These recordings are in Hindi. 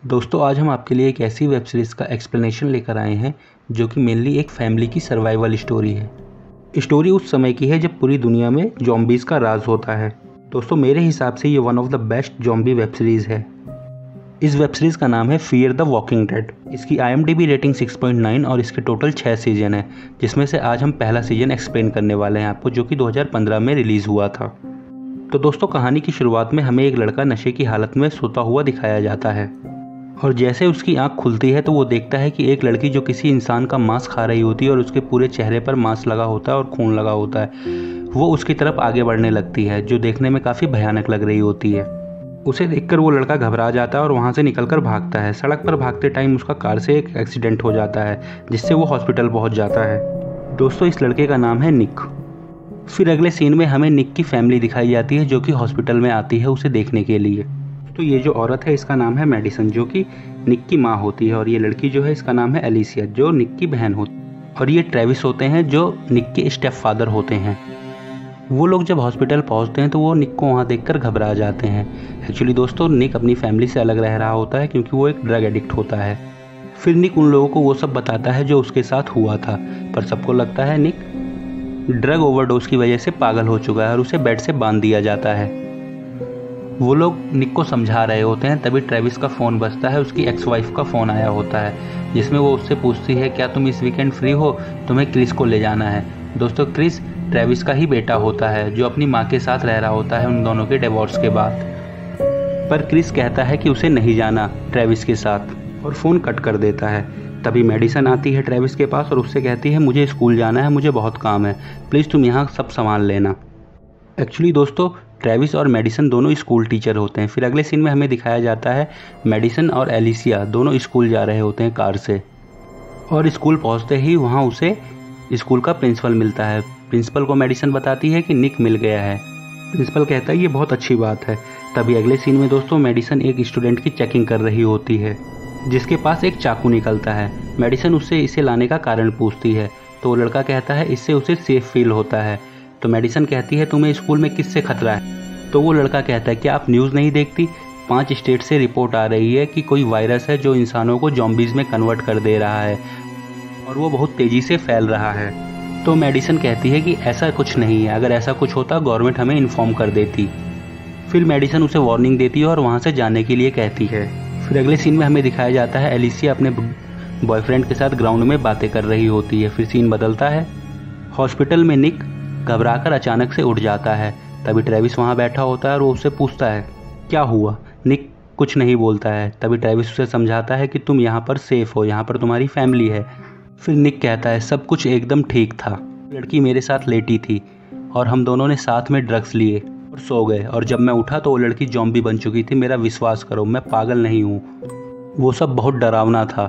दोस्तों आज हम आपके लिए एक ऐसी वेब सीरीज़ का एक्सप्लेनेशन लेकर आए हैं जो कि मेनली एक फैमिली की सर्वाइवल स्टोरी है। स्टोरी उस समय की है जब पूरी दुनिया में जॉम्बीज़ का राज होता है। दोस्तों मेरे हिसाब से ये one of the best zombie web series है। इस वेब सीरीज़ का नाम है फियर द वॉकिंग डेड। इसकी IMDb रेटिंग 6.9 और इसके टोटल 6 सीजन है, जिसमें से आज हम पहला सीजन एक्सप्लेन करने वाले हैं आपको, जो कि 2015 में रिलीज़ हुआ था। तो दोस्तों कहानी की शुरुआत में हमें एक लड़का नशे की हालत में सोता हुआ दिखाया जाता है और जैसे उसकी आंख खुलती है तो वो देखता है कि एक लड़की जो किसी इंसान का मांस खा रही होती है और उसके पूरे चेहरे पर मांस लगा होता है और खून लगा होता है, वो उसकी तरफ आगे बढ़ने लगती है, जो देखने में काफ़ी भयानक लग रही होती है। उसे देखकर वो लड़का घबरा जाता है और वहाँ से निकलकर भागता है। सड़क पर भागते टाइम उसका कार से एक एक्सीडेंट हो जाता है जिससे वो हॉस्पिटल पहुँच जाता है। दोस्तों इस लड़के का नाम है निक। फिर अगले सीन में हमें निक की फैमिली दिखाई जाती है जो कि हॉस्पिटल में आती है उसे देखने के लिए। तो ये जो औरत है इसका नाम है मेडिसन, जो कि निक की माँ होती है, और ये लड़की जो है इसका नाम है एलिसिया, जो निक की बहन होती है, और ये ट्रेविस होते हैं जो निक के स्टेप फादर होते हैं। वो लोग जब हॉस्पिटल पहुंचते हैं तो वो निक को वहाँ देखकर घबरा जाते हैं। एक्चुअली दोस्तों निक अपनी फैमिली से अलग रह रहा होता है क्योंकि वो एक ड्रग एडिक्ट होता है। फिर निक उन लोगों को वो सब बताता है जो उसके साथ हुआ था, पर सबको लगता है निक ड्रग ओवरडोज की वजह से पागल हो चुका है और उसे बेड से बांध दिया जाता है। वो लोग निक को समझा रहे होते हैं, तभी ट्रेविस का फ़ोन बजता है। उसकी एक्स वाइफ का फ़ोन आया होता है जिसमें वो उससे पूछती है क्या तुम इस वीकेंड फ्री हो, तुम्हें क्रिस को ले जाना है। दोस्तों क्रिस ट्रेविस का ही बेटा होता है जो अपनी माँ के साथ रह रहा होता है उन दोनों के डिवोर्स के बाद। पर क्रिस कहता है कि उसे नहीं जाना ट्रेविस के साथ और फ़ोन कट कर देता है। तभी मेडिसन आती है ट्रेविस के पास और उससे कहती है मुझे स्कूल जाना है, मुझे बहुत काम है, प्लीज़ तुम यहाँ सब संभाल लेना। एक्चुअली दोस्तों ट्रेविस और मेडिसन दोनों स्कूल टीचर होते हैं। फिर अगले सीन में हमें दिखाया जाता है मेडिसन और एलिसिया दोनों स्कूल जा रहे होते हैं कार से, और स्कूल पहुंचते ही वहां उसे स्कूल का प्रिंसिपल मिलता है। प्रिंसिपल को मेडिसन बताती है कि निक मिल गया है। प्रिंसिपल कहता है ये बहुत अच्छी बात है। तभी अगले सीन में दोस्तों मेडिसन एक स्टूडेंट की चेकिंग कर रही होती है जिसके पास एक चाकू निकलता है। मेडिसन उससे इसे लाने का कारण पूछती है तो वो लड़का कहता है इससे उसे सेफ फील होता है। तो मेडिसन कहती है तुम्हें स्कूल में किससे खतरा है। तो वो लड़का कहता है कि आप न्यूज़ नहीं देखती, 5 स्टेट से रिपोर्ट आ रही है कि कोई वायरस है जो इंसानों को जॉम्बीज़ में कन्वर्ट कर दे रहा है और वो बहुत तेज़ी से फैल रहा है। तो मेडिसन कहती है कि ऐसा कुछ नहीं है, अगर ऐसा कुछ होता गवर्नमेंट हमें इन्फॉर्म कर देती। फिर मेडिसन उसे वार्निंग देती है और वहाँ से जाने के लिए कहती है। फिर अगले सीन में हमें दिखाया जाता है एलिसिया अपने बॉयफ्रेंड के साथ ग्राउंड में बातें कर रही होती है। फिर सीन बदलता है, हॉस्पिटल में निक घबराकर अचानक से उठ जाता है। तभी ट्रेविस वहाँ बैठा होता है और वो उससे पूछता है क्या हुआ। निक कुछ नहीं बोलता है। तभी ट्रेविस उसे समझाता है कि तुम यहाँ पर सेफ हो, यहाँ पर तुम्हारी फैमिली है। फिर निक कहता है सब कुछ एकदम ठीक था, लड़की मेरे साथ लेटी थी और हम दोनों ने साथ में ड्रग्स लिए और सो गए, और जब मैं उठा तो वो लड़की जॉम्बी बन चुकी थी। मेरा विश्वास करो, मैं पागल नहीं हूँ, वो सब बहुत डरावना था।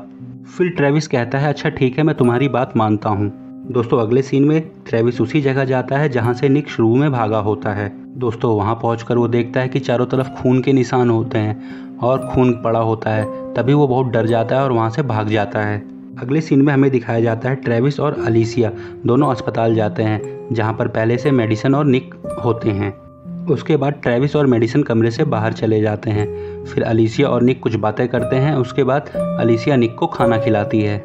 फिर ट्रेविस कहता है अच्छा ठीक है, मैं तुम्हारी बात मानता हूँ। दोस्तों अगले सीन में ट्रेविस उसी जगह जाता है जहाँ से निक शुरू में भागा होता है। दोस्तों वहाँ पहुँचकर वो देखता है कि चारों तरफ खून के निशान होते हैं और खून पड़ा होता है। तभी वो बहुत डर जाता है और वहाँ से भाग जाता है। अगले सीन में हमें दिखाया जाता है ट्रेविस और एलिसिया दोनों अस्पताल जाते हैं जहाँ पर पहले से मेडिसन और निक होते हैं। उसके बाद ट्रेविस और मेडिसन कमरे से बाहर चले जाते हैं। फिर एलिसिया और निक कुछ बातें करते हैं। उसके बाद एलिसिया निक को खाना खिलाती है।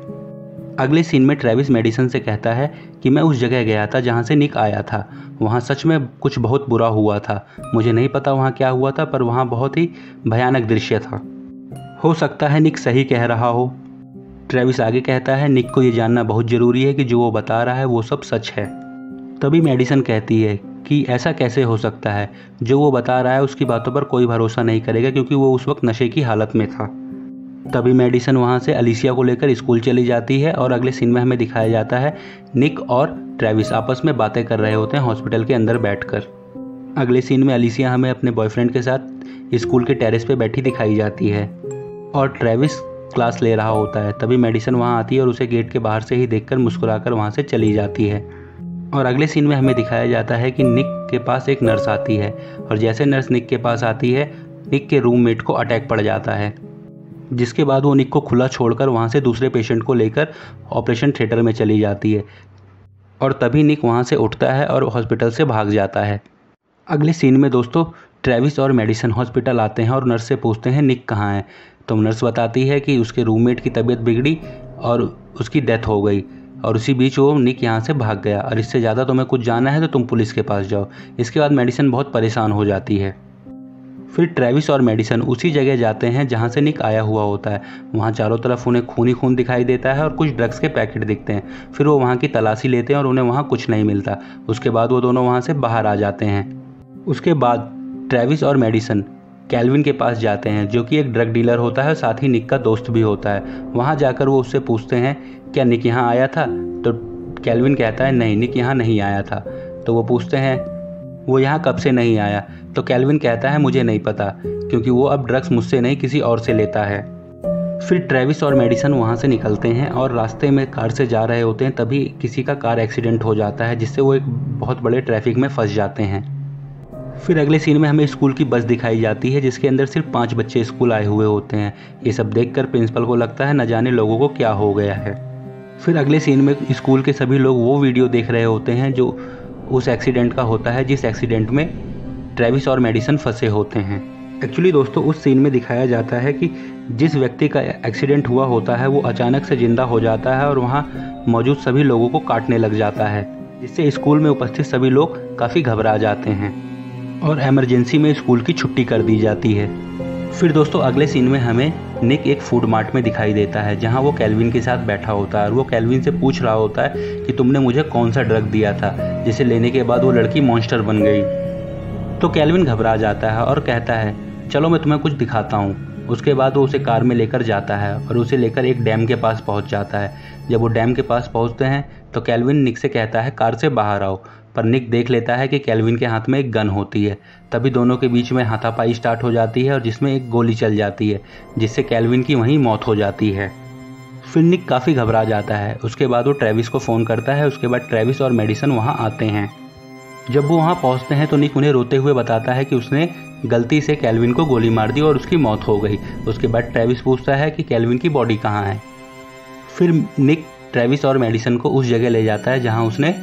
अगले सीन में ट्रेविस मेडिसन से कहता है कि मैं उस जगह गया था जहाँ से निक आया था, वहाँ सच में कुछ बहुत बुरा हुआ था। मुझे नहीं पता वहाँ क्या हुआ था, पर वहाँ बहुत ही भयानक दृश्य था। हो सकता है निक सही कह रहा हो। ट्रेविस आगे कहता है निक को ये जानना बहुत ज़रूरी है कि जो वो बता रहा है वो सब सच है। तभी मेडिसन कहती है कि ऐसा कैसे हो सकता है, जो वो बता रहा है उसकी बातों पर कोई भरोसा नहीं करेगा क्योंकि वो उस वक्त नशे की हालत में था। तभी मेडिसन वहाँ से एलिसिया को लेकर स्कूल चली जाती है और अगले सीन में हमें दिखाया जाता है निक और ट्रेविस आपस में बातें कर रहे होते हैं हॉस्पिटल के अंदर बैठकर। अगले सीन में एलिसिया हमें अपने बॉयफ्रेंड के साथ स्कूल के टेरेस पे बैठी दिखाई जाती है और ट्रेविस क्लास ले रहा होता है। तभी मेडिसन वहाँ आती है और उसे गेट के बाहर से ही देखकर मुस्कुराकर वहाँ से चली जाती है। और अगले सीन में हमें दिखाया जाता है कि निक के पास एक नर्स आती है और जैसे नर्स निक के पास आती है निक के रूममेट को अटैक पड़ जाता है, जिसके बाद वो निक को खुला छोड़कर वहाँ से दूसरे पेशेंट को लेकर ऑपरेशन थिएटर में चली जाती है और तभी निक वहाँ से उठता है और हॉस्पिटल से भाग जाता है। अगले सीन में दोस्तों ट्रेविस और मेडिसन हॉस्पिटल आते हैं और नर्स से पूछते हैं निक कहाँ है। तो नर्स बताती है कि उसके रूममेट की तबीयत बिगड़ी और उसकी डेथ हो गई, और उसी बीच वो निक यहाँ से भाग गया, और इससे ज़्यादा तुम्हें कुछ जानना है तो तुम पुलिस के पास जाओ। इसके बाद मेडिसन बहुत परेशान हो जाती है। फिर ट्रेविस और मेडिसन उसी जगह जाते हैं जहाँ से निक आया हुआ होता है। वहाँ चारों तरफ उन्हें खून ही खून दिखाई देता है और कुछ ड्रग्स के पैकेट दिखते हैं। फिर वो वहाँ की तलाशी लेते हैं और उन्हें वहाँ कुछ नहीं मिलता। उसके बाद वो दोनों वहाँ से बाहर आ जाते हैं। उसके बाद ट्रेविस और मेडिसन कैल्विन के पास जाते हैं, जो कि एक ड्रग डीलर होता है, साथ ही निक का दोस्त भी होता है। वहाँ जाकर वो उससे पूछते हैं क्या निक यहाँ आया था, तो कैल्विन कहता है नहीं, निक यहाँ नहीं आया था। तो वो पूछते हैं वो यहाँ कब से नहीं आया, तो कैल्विन कहता है मुझे नहीं पता, क्योंकि वो अब ड्रग्स मुझसे नहीं किसी और से लेता है। फिर ट्रेविस और मेडिसन वहाँ से निकलते हैं और रास्ते में कार से जा रहे होते हैं, तभी किसी का कार एक्सीडेंट हो जाता है, जिससे वो एक बहुत बड़े ट्रैफिक में फंस जाते हैं। फिर अगले सीन में हमें स्कूल की बस दिखाई जाती है, जिसके अंदर सिर्फ 5 बच्चे स्कूल आए हुए होते हैं। ये सब देखकर प्रिंसिपल को लगता है न जाने लोगों को क्या हो गया है। फिर अगले सीन में स्कूल के सभी लोग वो वीडियो देख रहे होते हैं जो उस एक्सीडेंट का होता है, जिस एक्सीडेंट में ट्रेविस और मेडिसन फंसे होते हैं। एक्चुअली दोस्तों उस सीन में दिखाया जाता है कि जिस व्यक्ति का एक्सीडेंट हुआ होता है वो अचानक से जिंदा हो जाता है और वहाँ मौजूद सभी लोगों को काटने लग जाता है, जिससे स्कूल में उपस्थित सभी लोग काफ़ी घबरा जाते हैं और इमरजेंसी में स्कूल की छुट्टी कर दी जाती है। फिर दोस्तों अगले सीन में हमें निक एक फूड मार्ट में दिखाई देता है, जहां वो कैल्विन के साथ बैठा होता है और वो कैल्विन से पूछ रहा होता है कि तुमने मुझे कौन सा ड्रग दिया था जिसे लेने के बाद वो लड़की मॉन्स्टर बन गई। तो कैल्विन घबरा जाता है और कहता है चलो मैं तुम्हें कुछ दिखाता हूँ। उसके बाद वो उसे कार में लेकर जाता है और उसे लेकर एक डैम के पास पहुँच जाता है। जब वो डैम के पास पहुँचते हैं तो कैल्विन निक से कहता है कार से बाहर आओ, पर निक देख लेता है कि कैल्विन के हाथ में एक गन होती है। तभी दोनों के बीच में हाथापाई स्टार्ट हो जाती है और जिसमें एक गोली चल जाती है, जिससे कैल्विन की वहीं मौत हो जाती है। फिर निक काफ़ी घबरा जाता है। उसके बाद वो ट्रेविस को फ़ोन करता है। उसके बाद ट्रेविस और मेडिसन वहाँ आते हैं। जब वो वहाँ पहुँचते हैं तो निक उन्हें रोते हुए बताता है कि उसने गलती से कैल्विन को गोली मार दी और उसकी मौत हो गई। उसके बाद ट्रेविस पूछता है कि कैल्विन की बॉडी कहाँ है। फिर निक ट्रेविस और मेडिसन को उस जगह ले जाता है जहाँ उसने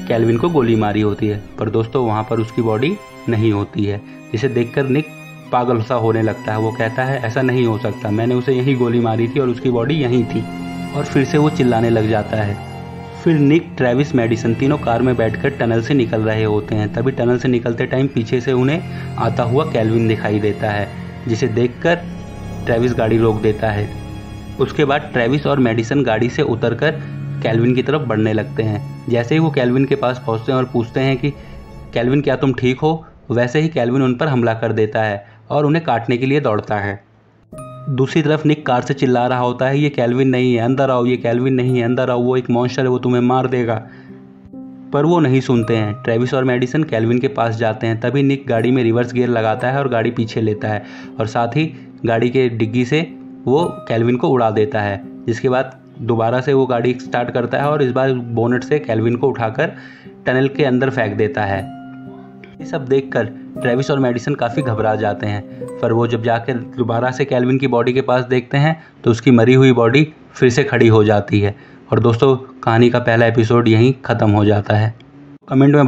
कैल्विन को गोली मारी होती है, पर दोस्तों वहाँ पर उसकी बॉडी नहीं होती है, जिसे देखकर निक पागल सा होने लगता है। वो कहता है ऐसा नहीं हो सकता, मैंने उसे यहीं गोली मारी थी और उसकी बॉडी यहीं थी, और फिर से वो चिल्लाने लग जाता है। फिर निक, ट्रेविस, मेडिसन तीनों कार में बैठकर टनल से निकल रहे होते हैं। तभी टनल से निकलते टाइम पीछे से उन्हें आता हुआ कैल्विन दिखाई देता है, जिसे देखकर ट्रेविस गाड़ी रोक देता है। उसके बाद ट्रेविस और मेडिसन गाड़ी से उतरकर कैल्विन की तरफ बढ़ने लगते हैं। जैसे ही वो कैल्विन के पास पहुंचते हैं और पूछते हैं कि कैल्विन क्या तुम ठीक हो, वैसे ही कैल्विन उन पर हमला कर देता है और उन्हें काटने के लिए दौड़ता है। दूसरी तरफ निक कार से चिल्ला रहा होता है ये कैल्विन नहीं है, अंदर आओ, ये कैल्विन नहीं है, अंदर आओ, वो एक मॉन्स्टर है, वो तुम्हें मार देगा। पर वो नहीं सुनते हैं। ट्रेविस और मेडिसन कैल्विन के पास जाते हैं। तभी निक गाड़ी में रिवर्स गियर लगाता है और गाड़ी पीछे लेता है, और साथ ही गाड़ी के डिग्गी से वो कैल्विन को उड़ा देता है। जिसके बाद दोबारा से वो गाड़ी स्टार्ट करता है और इस बार बोनेट से कैल्विन को उठाकर टनल के अंदर फेंक देता है। ये सब देखकर ट्रेविस और मेडिसन काफ़ी घबरा जाते हैं, पर वो जब जाकर दोबारा से कैल्विन की बॉडी के पास देखते हैं तो उसकी मरी हुई बॉडी फिर से खड़ी हो जाती है। और दोस्तों कहानी का पहला एपिसोड यहीं ख़त्म हो जाता है। कमेंट में